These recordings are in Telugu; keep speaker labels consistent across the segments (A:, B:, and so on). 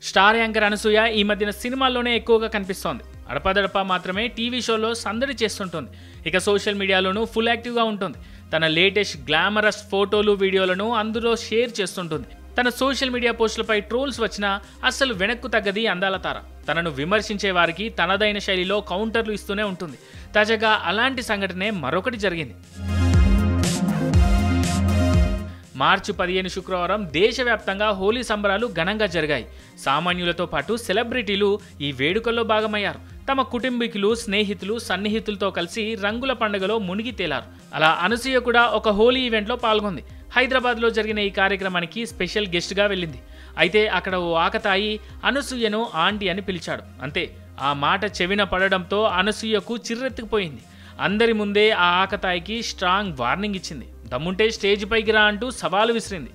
A: స్టార్ యాంకర్ అనసూయ ఈ మధ్యన సినిమాల్లోనే ఎక్కువగా కనిపిస్తోంది. అడపాదడపా మాత్రమే టీవీ షోలో సందడి చేస్తుంటుంది. ఇక సోషల్ మీడియాలోనూ ఫుల్ యాక్టివ్గా ఉంటుంది. తన లేటెస్ట్ గ్లామరస్ ఫోటోలు వీడియోలను అందులో షేర్ చేస్తుంటుంది. తన సోషల్ మీడియా పోస్టులపై ట్రోల్స్ వచ్చినా అస్సలు వెనక్కు తగ్గది అందాల తార. తనను విమర్శించే వారికి తనదైన శైలిలో కౌంటర్లు ఇస్తూనే ఉంటుంది. తాజాగా అలాంటి సంఘటనే మరొకటి జరిగింది. మార్చి 15 శుక్రవారం దేశవ్యాప్తంగా హోలీ సంబరాలు ఘనంగా జరిగాయి. సామాన్యులతో పాటు సెలబ్రిటీలు ఈ వేడుకల్లో భాగమయ్యారు. తమ కుటుంబీకులు, స్నేహితులు, సన్నిహితులతో కలిసి రంగుల పండుగలో మునిగి తేలారు. అలా అనసూయ కూడా ఒక హోలీ ఈవెంట్లో పాల్గొంది. హైదరాబాద్లో జరిగిన ఈ కార్యక్రమానికి స్పెషల్ గెస్ట్గా వెళ్ళింది. అయితే అక్కడ ఓ ఆకతాయి అనసూయను ఆంటీ అని పిలిచాడు. అంతే, ఆ మాట చెవిన పడడంతో అనసూయకు చిర్రెత్తుకుపోయింది. అందరి ముందే ఆ ఆకతాయికి స్ట్రాంగ్ వార్నింగ్ ఇచ్చింది. దమ్ముంటే స్టేజ్ పైకి రా అంటూ సవాలు విసిరింది.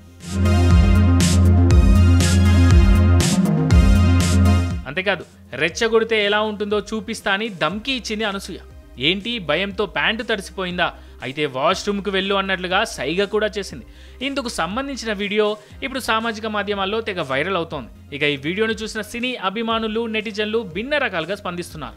A: అంతేకాదు, రెచ్చగొడితే ఎలా ఉంటుందో చూపిస్తా అని ధమ్కీ ఇచ్చింది అనసూయ. ఏంటి, భయంతో ప్యాంటు తడిసిపోయిందా? అయితే వాష్రూమ్కి వెళ్ళు అన్నట్లుగా సైగ కూడా చేసింది. ఇందుకు సంబంధించిన వీడియో ఇప్పుడు సామాజిక మాధ్యమాల్లో తెగ వైరల్ అవుతోంది. ఇక ఈ వీడియోను చూసిన సినీ అభిమానులు, నెటిజన్లు భిన్న రకాలుగా స్పందిస్తున్నారు.